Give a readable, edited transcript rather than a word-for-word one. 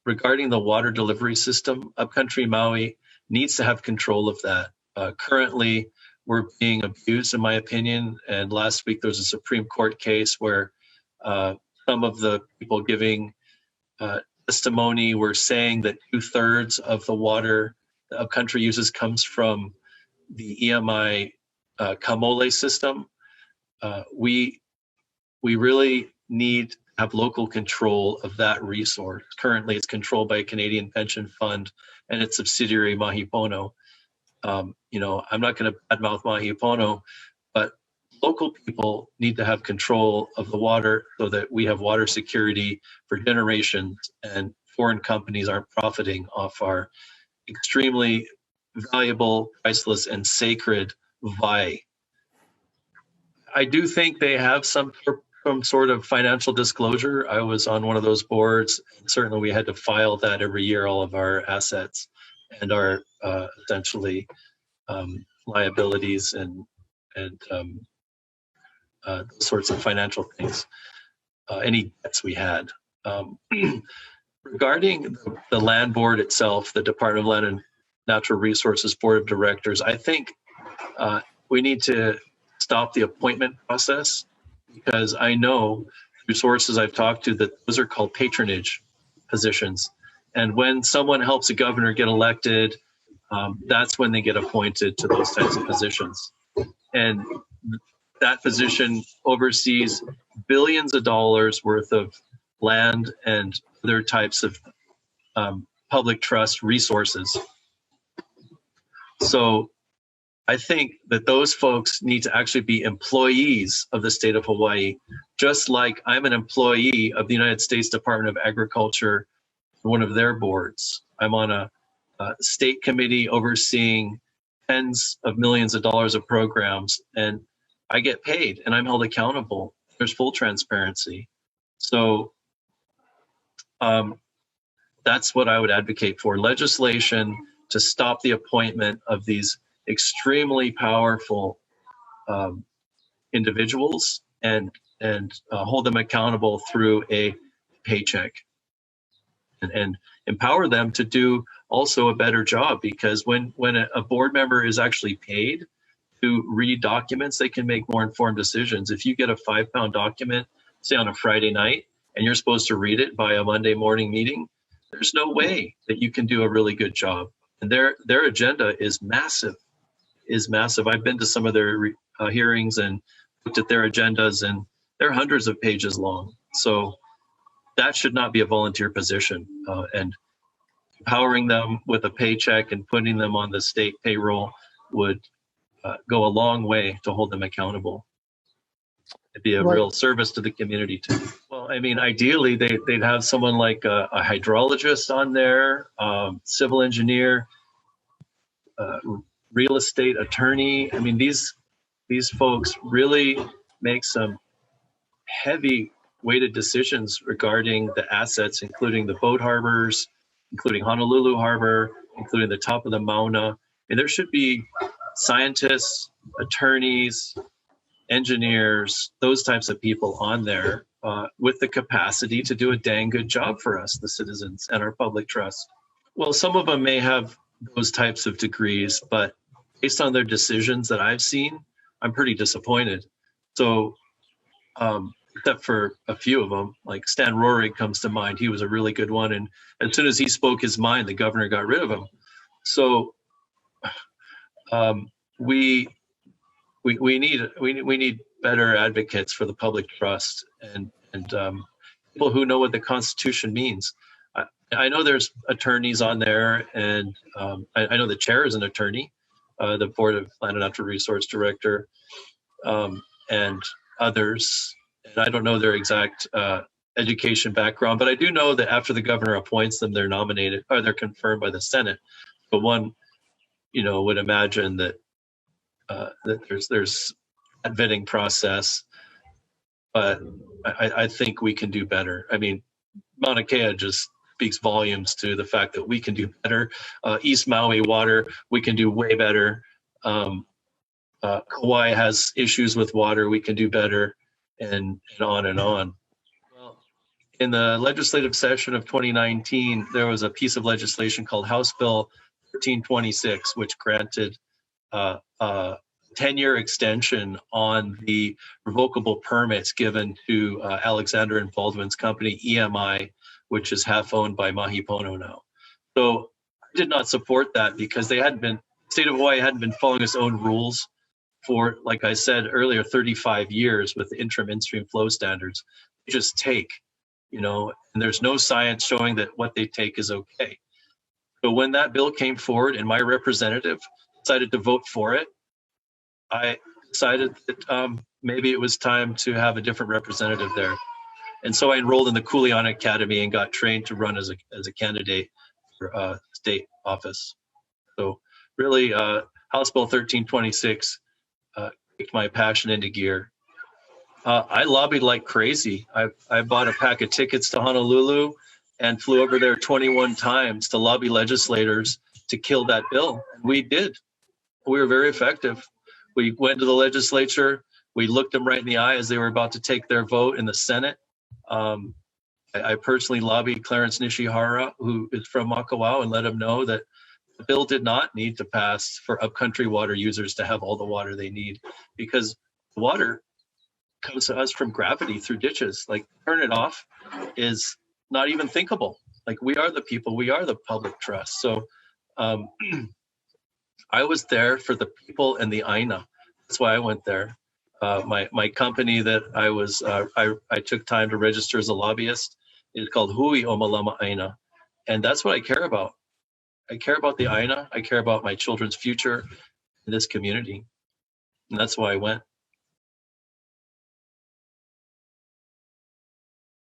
regarding the water delivery system, Upcountry Maui needs to have control of that. Currently, we're being abused, in my opinion. And last week, there was a Supreme Court case where some of the people giving testimony were saying that 2/3 of the water the Upcountry uses comes from the EMI Kamole system. We really need to have local control of that resource. Currently, it's controlled by a Canadian pension fund and its subsidiary Mahipono. I'm not going to badmouth Mahipono, but local people need to have control of the water so that we have water security for generations and foreign companies aren't profiting off our extremely valuable, priceless, and sacred Vai. I do think they have some sort of financial disclosure. I was on one of those boards. Certainly, we had to file that every year, all of our assets and our essentially liabilities and those sorts of financial things, any debts we had. Regarding the land board itself, the Department of Land and Natural Resources Board of Directors, I think we need to stop the appointment process, because I know through sources I've talked to that those are called patronage positions. And when someone helps a governor get elected, that's when they get appointed to those types of positions. And that position oversees billions of dollars worth of land and other types of public trust resources. So I think that those folks need to actually be employees of the state of Hawaii, just like I'm an employee of the United States Department of Agriculture, one of their boards. I'm on a state committee overseeing tens of millions of dollars of programs, and I get paid and I'm held accountable. There's full transparency. So that's what I would advocate for. Legislation to stop the appointment of these extremely powerful individuals and hold them accountable through a paycheck, and empower them to do also a better job, because when a board member is actually paid to read documents, they can make more informed decisions. If you get a 5-pound document, say on a Friday night, and you're supposed to read it by a Monday morning meeting, there's no way that you can do a really good job. And their agenda is massive. I've been to some of their hearings and looked at their agendas, and they're hundreds of pages long. So that should not be a volunteer position. And empowering them with a paycheck and putting them on the state payroll would go a long way to hold them accountable. It'd be a real service to the community too. Well, I mean, ideally they'd have someone like a hydrologist on there, civil engineer, real estate attorney. I mean, these folks really make some heavy weighted decisions regarding the assets, including the boat harbors, including Honolulu Harbor, including the top of the Mauna. And there should be scientists, attorneys, engineers, those types of people on there with the capacity to do a dang good job for us, the citizens, and our public trust. Well, some of them may have those types of degrees, but based on their decisions that I've seen, I'm pretty disappointed. So, except for a few of them, like Stan Rohrig comes to mind. He was a really good one, and as soon as he spoke his mind, the governor got rid of him. So, we need better advocates for the public trust and people who know what the Constitution means. I know there's attorneys on there, and I know the chair is an attorney, the Board of Land and Natural Resource Director, and others. And I don't know their exact education background, but I do know that after the governor appoints them, they're nominated or they're confirmed by the Senate. But one, would imagine that that there's a vetting process, but I think we can do better. I mean, Mauna Kea just speaks volumes to the fact that we can do better. East Maui water, we can do way better. Kauai has issues with water, we can do better, and on and on. Well, in the legislative session of 2019, there was a piece of legislation called House Bill 1326, which granted a 10-year extension on the revocable permits given to Alexander and Baldwin's company, EMI, which is half owned by Mahi Pono now. So I did not support that because the state of Hawaii hadn't been following its own rules for, like I said earlier, 35 years with the interim in-stream flow standards. They just take, and there's no science showing that what they take is okay. So when that bill came forward and my representative decided to vote for it, I decided that maybe it was time to have a different representative there. And so I enrolled in the Kuleana Academy and got trained to run as a candidate for state office. So really, House Bill 1326 kicked my passion into gear. I lobbied like crazy. I bought a pack of tickets to Honolulu and flew over there 21 times to lobby legislators to kill that bill. We did. We were very effective. We went to the legislature. We looked them right in the eye as they were about to take their vote in the Senate. I personally lobbied Clarence Nishihara, who is from Makawao, and let him know that the bill did not need to pass for upcountry water users to have all the water they need, because water comes to us from gravity through ditches. Like, turn it off is not even thinkable. Like, we are the people, we are the public trust. So I was there for the people and the Aina. That's why I went there. My company that I took time to register as a lobbyist is called Hui o Malama Aina. And that's what I care about. I care about the Aina. I care about my children's future in this community. And that's why I went.